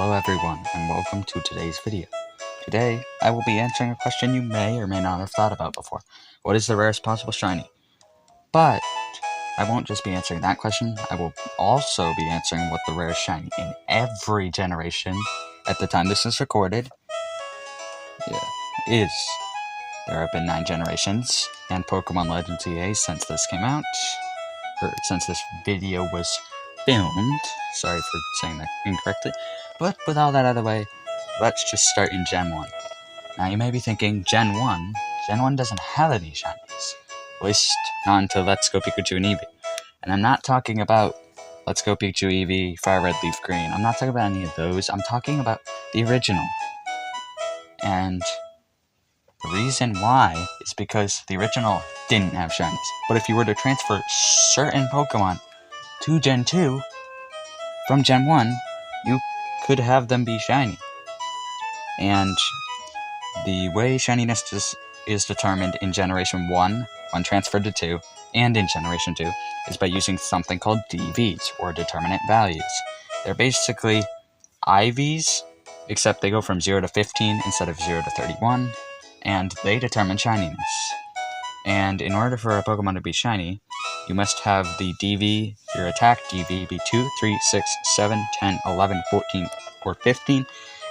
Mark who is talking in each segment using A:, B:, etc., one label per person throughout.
A: Hello everyone, and welcome to today's video. Today, I will be answering a question you may or may not have thought about before. What is the rarest possible shiny? But, I won't just be answering that question, I will also be answering what the rarest shiny in every generation, at the time this is recorded, is. There have been 9 generations, and Pokemon Legends EA since this came out, or since this video was filmed. Sorry for saying that incorrectly. But with all that out of the way, let's just start in Gen 1. Now you may be thinking, Gen 1? Gen 1 doesn't have any shinies. At least not until Let's Go Pikachu and Eevee. And I'm not talking about Let's Go Pikachu, Eevee, Fire Red, Leaf Green. I'm not talking about any of those. I'm talking about the original. And the reason why is because the original didn't have shinies. But if you were to transfer certain Pokemon to Gen 2 from Gen 1, you could have them be shiny. And the way shininess is determined in Generation 1, when transferred to 2, and in Generation 2, is by using something called DVs, or determinate values. They're basically IVs, except they go from 0 to 15 instead of 0 to 31, and they determine shininess. And in order for a Pokemon to be shiny, you must have the DV, your attack DV, be 2, 3, 6, 7, 10, 11, 14, or 15,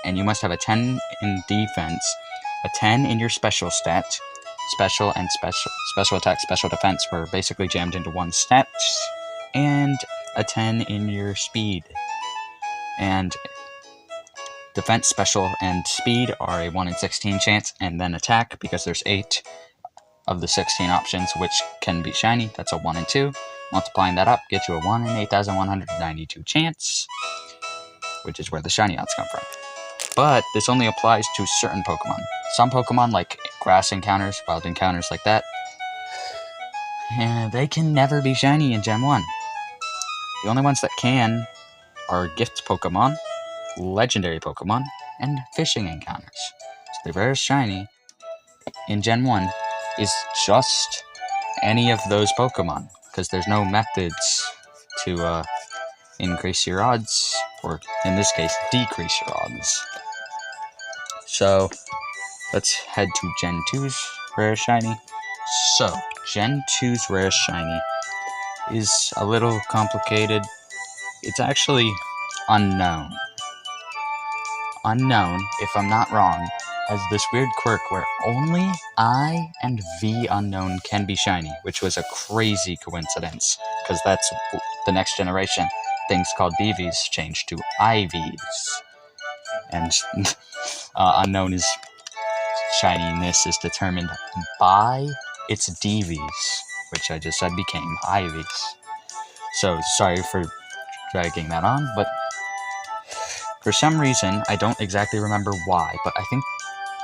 A: and you must have a 10 in defense, a 10 in your special stat, special attack, special defense were basically jammed into one stat, and a 10 in your speed. And defense, special, and speed are a 1 in 16 chance, and then attack, because there's 8 of the 16 options which can be shiny, that's a 1 in 2. Multiplying that up gets you a 1 in 8,192 chance, which is where the shiny odds come from. But this only applies to certain Pokemon. Some Pokemon, like grass encounters, wild encounters like that, they can never be shiny in Gen 1. The only ones that can are gift Pokemon, legendary Pokemon, and fishing encounters. So the rarest shiny in Gen 1 is just any of those Pokemon, because there's no methods to increase your odds, or in this case, decrease your odds. So, let's head to Gen 2's rarest shiny. So, Gen 2's rarest shiny is a little complicated. It's actually unknown. Unknown, if I'm not wrong, has this weird quirk where only I and V unknown can be shiny, which was a crazy coincidence, because that's the next generation. Things called DVs changed to IVs. And unknown is shininess is determined by its DVs, which I just said became IVs. So, sorry for dragging that on, but for some reason, I don't exactly remember why, but I think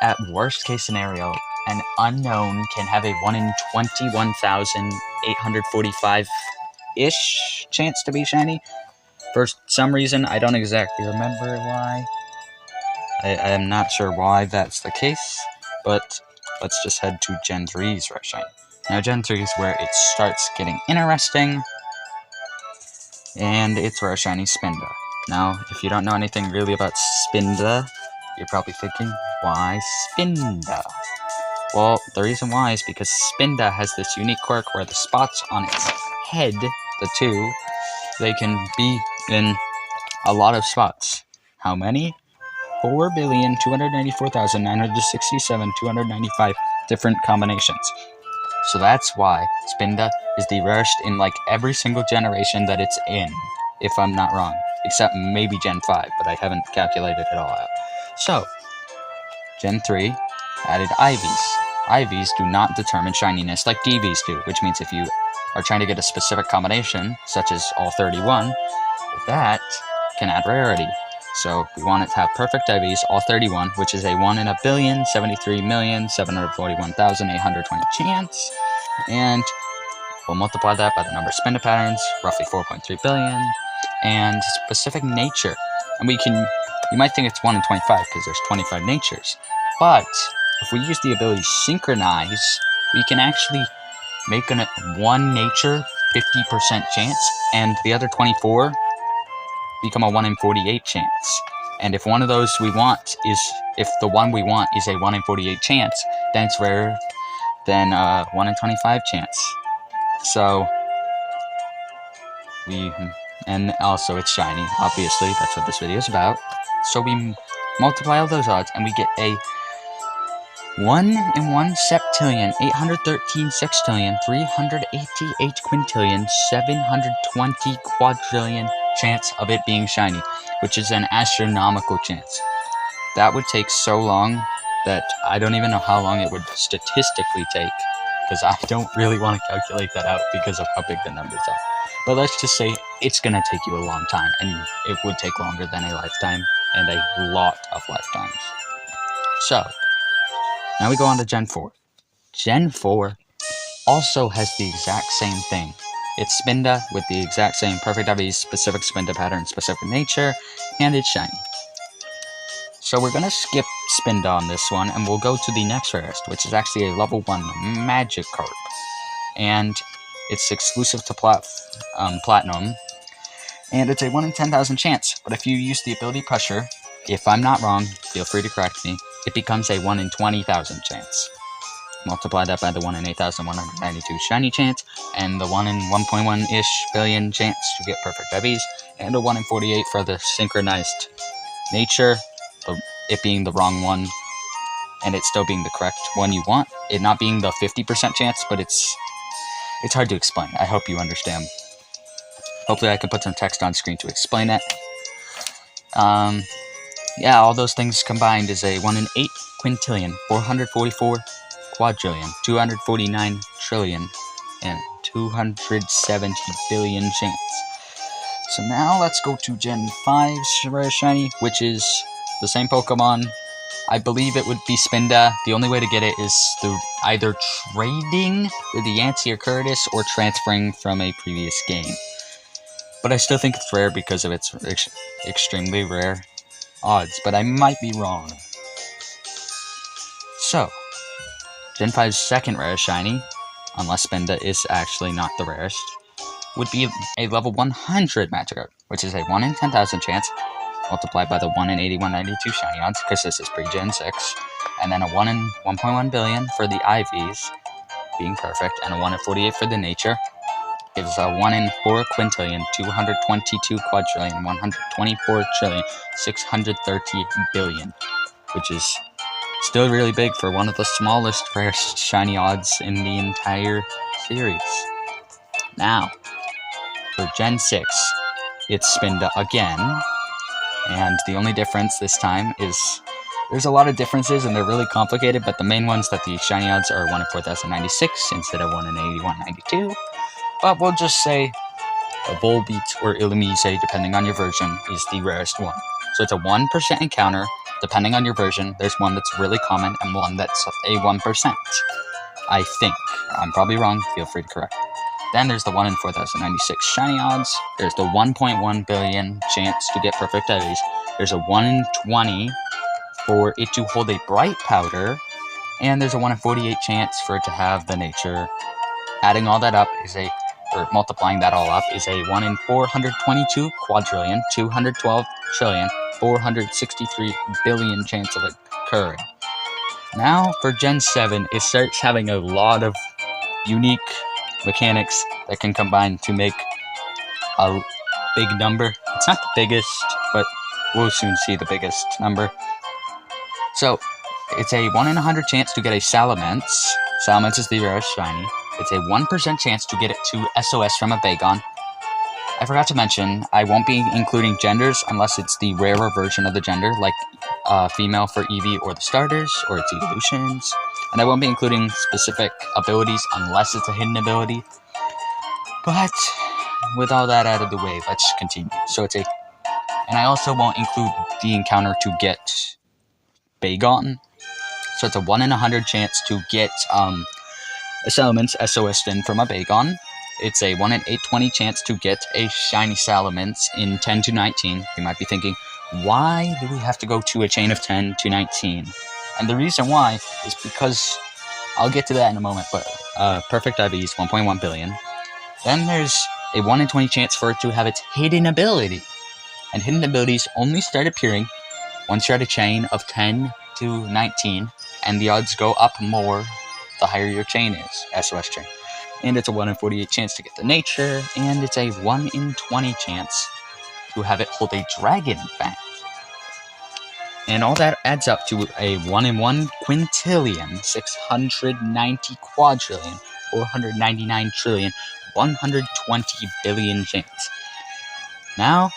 A: at worst case scenario, an unknown can have a 1 in 21,845-ish chance to be shiny. For some reason, I don't exactly remember why. I am not sure why that's the case, but let's just head to Gen 3's rare shiny. Now, Gen 3 is where it starts getting interesting, and it's rare shiny Spinda. Now, if you don't know anything really about Spinda, you're probably thinking, why Spinda? Well, the reason why is because Spinda has this unique quirk where the spots on its head, the 2, they can be in a lot of spots. How many? 4,294,967,295 different combinations. So that's why Spinda is the rarest in like every single generation that it's in, if I'm not wrong. Except maybe Gen 5, but I haven't calculated it all out. So, Gen 3 added IVs. IVs do not determine shininess like DVs do, which means if you are trying to get a specific combination, such as all 31, that can add rarity. So, we want it to have perfect IVs, all 31, which is a 1 in 1,073,741,820 chance, and we'll multiply that by the number of Spinda patterns, roughly 4.3 billion, and specific nature. And you might think it's 1 in 25 because there's 25 natures. But if we use the ability synchronize, we can actually make one nature 50% chance, and the other 24 become a 1 in 48 chance. And if one of those we want is, if the one we want is a 1 in 48 chance, then it's rarer than 1 in 25 chance. So and also it's shiny, obviously, that's what this video is about. So we multiply all those odds and we get a 1 in 1 septillion, 813 sextillion, 388 quintillion, 720 quadrillion chance of it being shiny, which is an astronomical chance. That would take so long that I don't even know how long it would statistically take, because I don't really want to calculate that out because of how big the numbers are. But let's just say it's going to take you a long time, and it would take longer than a lifetime, and a lot of lifetimes. So, now we go on to Gen 4. Gen 4 also has the exact same thing. It's Spinda with the exact same perfect IV, specific Spinda pattern, specific nature, and it's shiny. So we're going to skip Spinda on this one, and we'll go to the next rarest, which is actually a level 1 Magikarp. And it's exclusive to Platinum, and it's a 1 in 10,000 chance. But if you use the ability Pressure, if I'm not wrong, feel free to correct me, it becomes a 1 in 20,000 chance. Multiply that by the 1 in 8,192 shiny chance, and the 1 in 1.1-ish billion chance to get perfect IVs, and a 1 in 48 for the synchronized nature, it being the wrong one, and it still being the correct one you want. It not being the 50% chance, but it's hard to explain. I hope you understand. Hopefully I can put some text on screen to explain it. Yeah, all those things combined is a 1 in 8 quintillion, 444 quadrillion, 249 trillion, and 270 billion chance. So now let's go to Gen 5's Rare Shiny, which is the same Pokemon. I believe it would be Spinda. The only way to get it is through either trading with the Yancey or Curtis or transferring from a previous game. But I still think it's rare because of its extremely rare odds, but I might be wrong. So, Gen 5's second rarest shiny, unless Spinda is actually not the rarest, would be a level 100 Magikarp, which is a 1 in 10,000 chance, multiplied by the 1 in 8192 shiny odds, because this is pre-Gen 6, and then a 1 in 1.1 billion for the IVs, being perfect, and a 1 in 48 for the nature, gives a 1 in 4 quintillion, 222 quadrillion, 124 trillion, 630 billion, which is still really big for one of the smallest rarest shiny odds in the entire series. Now, for Gen 6, it's Spinda again, and the only difference this time is there's a lot of differences and they're really complicated, but the main ones that the shiny odds are 1 in 4096 instead of 1 in 8192. But we'll just say a Volbeat or Illumise, depending on your version, is the rarest one. So it's a 1% encounter. Depending on your version, there's one that's really common and one that's a 1%. I think. I'm probably wrong. Feel free to correct. Then there's the 1 in 4096 shiny odds. There's the 1.1 billion chance to get perfect IVs. There's a 1 in 20 for it to hold a bright powder. And there's a 1 in 48 chance for it to have the nature. Adding all that up is multiplying that all up is a 1 in 422 quadrillion, 212 trillion, 463 billion chance of occurring. Now, for Gen 7, it starts having a lot of unique mechanics that can combine to make a big number. It's not the biggest, but we'll soon see the biggest number. So, it's a 1 in 100 chance to get a Salamence. Salamence is the rarest shiny. It's a 1% chance to get it to SOS from a Bagon. I forgot to mention, I won't be including genders unless it's the rarer version of the gender, like female for Eevee or the starters, or its evolutions. And I won't be including specific abilities unless it's a hidden ability. But with all that out of the way, let's continue. So it's and I also won't include the encounter to get Bagon. So it's a 1 in 100 chance to get a Salamence SOS in from a Bagon. It's a 1 in 820 chance to get a shiny Salamence in 10 to 19. You might be thinking, why do we have to go to a chain of 10 to 19? And the reason why is because, I'll get to that in a moment, but perfect IVs, 1.1 billion. Then there's a 1 in 20 chance for it to have its hidden ability. And hidden abilities only start appearing Once you're at a chain of 10 to 19, and the odds go up more the higher your chain is, SOS chain. And it's a 1 in 48 chance to get the nature, and it's a 1 in 20 chance to have it hold a dragon fang. And all that adds up to a 1 in 1 quintillion, 690 quadrillion, 499 trillion, 120 billion chance. Now,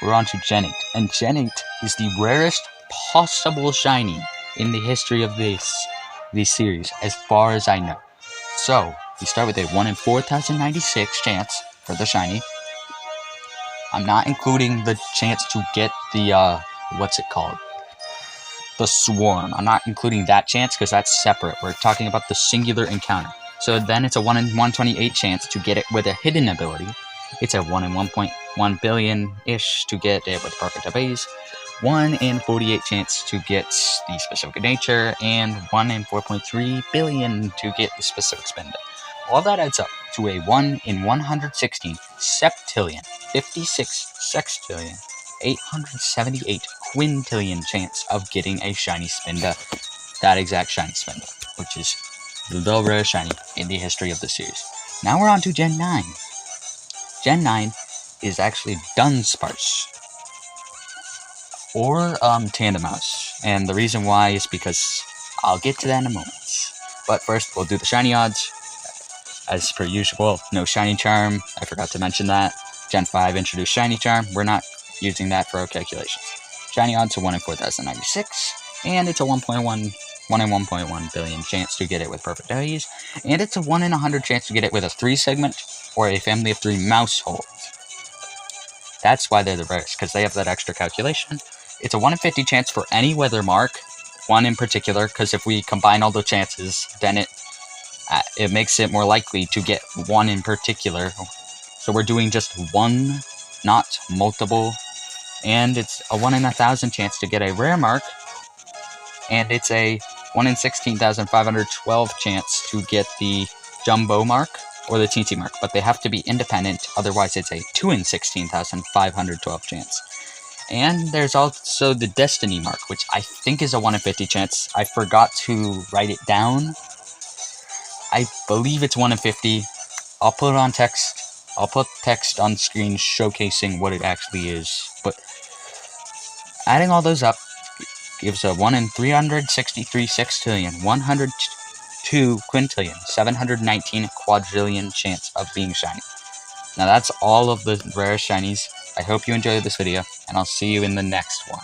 A: we're on to Gen 8, and Gen 8 is the rarest possible shiny in the history of this series, as far as I know. So, we start with a 1 in 4,096 chance for the shiny. I'm not including the chance to get the, what's it called? The swarm. I'm not including that chance because that's separate. We're talking about the singular encounter. So then it's a 1 in 128 chance to get it with a hidden ability. It's a 1 in 1.1 billion-ish to get it with perfect base. 1 in 48 chance to get the specific nature, and 1 in 4.3 billion to get the specific Spinda. All that adds up to a 1 in 116 septillion, 56 sextillion, 878 quintillion chance of getting a shiny Spinda. That exact shiny Spinda, which is the rarest shiny in the history of the series. Now we're on to Gen 9. Gen 9 is actually Dunsparce, or Tandemaus, and the reason why is because I'll get to that in a moment. But first, we'll do the shiny odds. As per usual, no shiny charm. I forgot to mention that. Gen 5 introduced shiny charm. We're not using that for our calculations. Shiny odds are 1 in 4,096, and it's a 1 in 1.1 billion chance to get it with perfect values, and it's a 1 in 100 chance to get it with a 3-segment or a family of 3 mouse holes. That's why they're the rarest, because they have that extra calculation. It's a 1 in 50 chance for any weather mark, one in particular, because if we combine all the chances, then it makes it more likely to get one in particular. So we're doing just one, not multiple. And it's a 1 in 1,000 chance to get a rare mark. And it's a 1 in 16,512 chance to get the jumbo mark or the teensy mark. But they have to be independent, otherwise it's a 2 in 16,512 chance. And there's also the Destiny mark, which I think is a 1 in 50 chance. I forgot to write it down. I believe it's 1 in 50. I'll put it on text. I'll put text on screen showcasing what it actually is. But adding all those up gives a 1 in 363 sextillion, 102 quintillion, 719 quadrillion chance of being shiny. Now that's all of the rare shinies. I hope you enjoyed this video, and I'll see you in the next one.